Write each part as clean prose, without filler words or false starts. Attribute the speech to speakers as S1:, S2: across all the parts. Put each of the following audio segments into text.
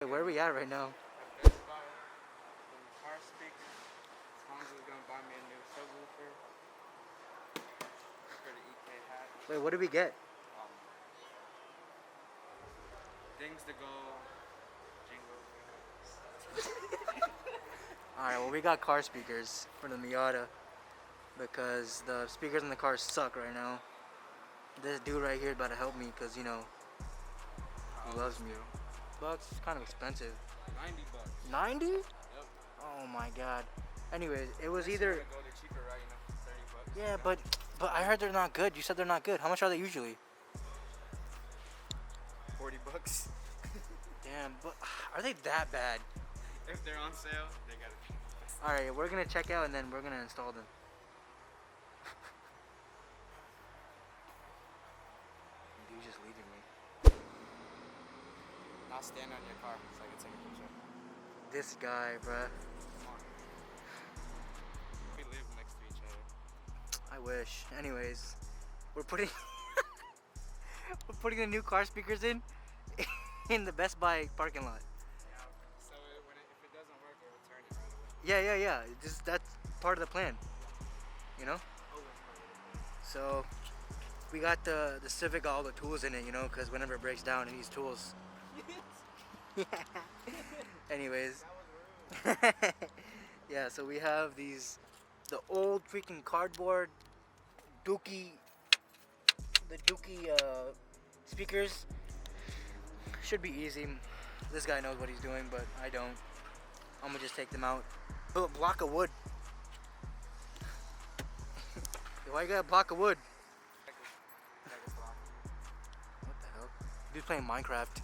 S1: Where are we at right now?
S2: At Best Buy, some car speakers. Hanzo's gonna buy me a new subwoofer for the EK hat.
S1: Wait, what did we get?
S2: Um, things to go, jingle.
S1: Alright, well we got car speakers for the Miata because the speakers in the car suck right now. This dude right here is about to help me because, you know, he loves me. But it's kind of expensive.
S2: $90.
S1: 90?
S2: Yep.
S1: Oh my god. Anyways, it was
S2: Unless
S1: either...
S2: you wanna go the cheaper route, you know, $30.
S1: Yeah, but I heard they're not good. You said they're not good. How much are they usually?
S2: $40.
S1: Damn, but are they that bad?
S2: If they're on sale, they gotta be.
S1: Alright, we're gonna check out and then we're gonna install them. You just leaving me.
S2: I'll stand on your car so I can take a picture.
S1: This guy, bruh.
S2: Come on. We live next to each other.
S1: I wish. Anyways, we're putting we're putting the new car speakers in the Best Buy parking lot.
S2: Yeah. So if it doesn't work, it will turn it right away.
S1: Yeah. That's part of the plan. You know? So we got the Civic, all the tools in it, you know, because whenever it breaks down, it needs tools. Anyways. Yeah, so we have the old freaking cardboard Dookie speakers. Should be easy. This guy knows what he's doing, but I don't. I'm gonna just take them out. Oh, a block of wood. Why you got a block of wood? What the hell? Dude's playing Minecraft.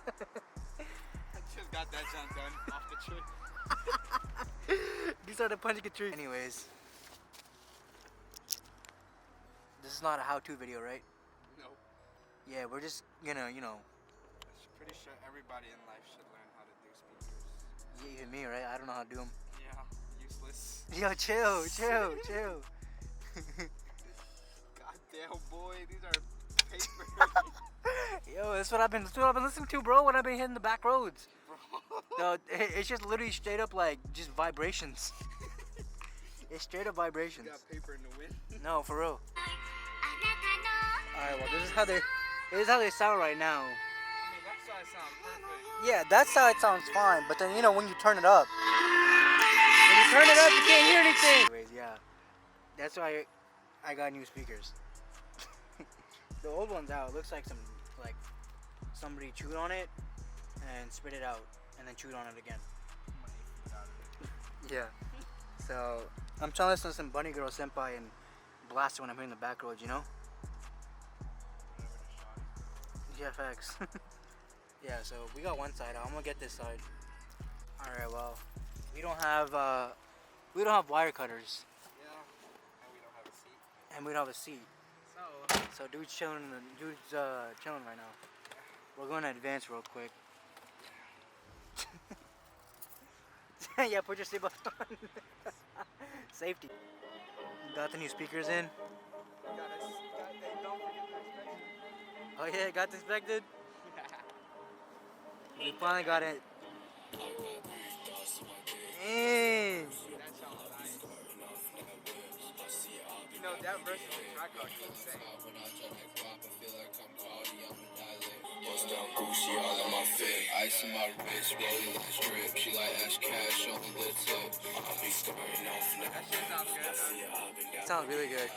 S2: I just got that junk done off the tree.
S1: He started punching a tree. Anyways, this is not a how-to video, right?
S2: No.
S1: Yeah, we're just gonna, you know.
S2: Pretty sure everybody in life should learn how to do speakers.
S1: Yeah, even me, right? I don't know how to do them.
S2: Yeah, useless.
S1: Yo, chill.
S2: Goddamn boy, these are paper.
S1: Yo, that's what I've been listening to, bro. When I've been hitting the back roads. No, it's just literally straight up like just vibrations. It's straight up vibrations.
S2: You got paper in the wind.
S1: No, for real. Alright, well, this is how they sound right now.
S2: I mean, that side sounds perfect.
S1: Yeah, that side sounds fine, but then, you know, when you turn it up, you can't hear anything. Anyways, yeah, that's why I got new speakers. The old one's out. It looks like somebody chewed on it and spit it out and then chewed on it again. Yeah. So I'm trying to listen to some Bunny Girl Senpai and blast it when I'm hitting the back roads, you know? Yeah, facts. Yeah, so we got one side out. I'm gonna get this side. Alright, well, we don't have wire cutters.
S2: Yeah, and we don't have a seat.
S1: And we don't have a seat. So dude's chilling right now. We're going to advance real quick. Yeah, put your seatbelt on. Safety. Got the new speakers in. Oh yeah, got inspected. We finally got it. Dang.
S2: That sounds nice. You know, that verse of the track are insane.
S3: Bust down Gucci all in my fit. Ice in my wrist, rolling like strip. She like Ash Cash, only the tip. I be starting off
S2: That shit sounds good, huh?
S1: It sounds really good.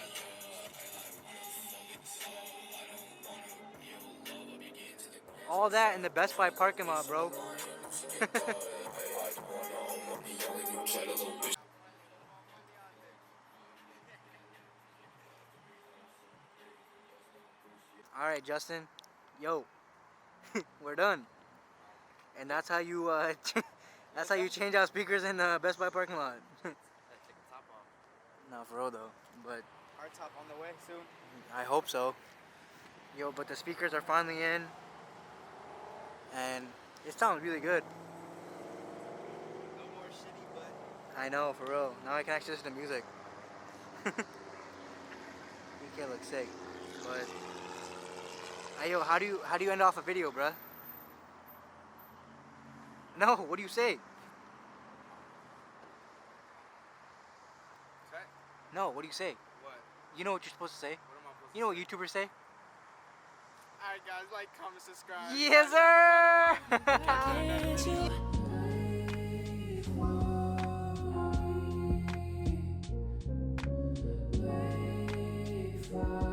S1: All that in the Best Buy parking lot, bro. Alright, Justin. Yo. We're done. And that's how you that's how you change out speakers in the Best Buy parking lot.
S2: Take the top off.
S1: Not for real though, but
S2: Hard top on the way soon.
S1: I hope so. Yo, but the speakers are finally in. And it sounds really good.
S2: No more shitty, but
S1: I know, for real. Now I can actually listen to music. You can't look sick, but hey, yo, how do you end off a video, bruh? No, what do you say?
S2: Okay.
S1: No, what do you say?
S2: What?
S1: You know what you're supposed to say?
S2: What am I supposed
S1: You know
S2: to
S1: what
S2: say?
S1: YouTubers say?
S2: Alright guys, like, comment, subscribe.
S1: Yes, sir!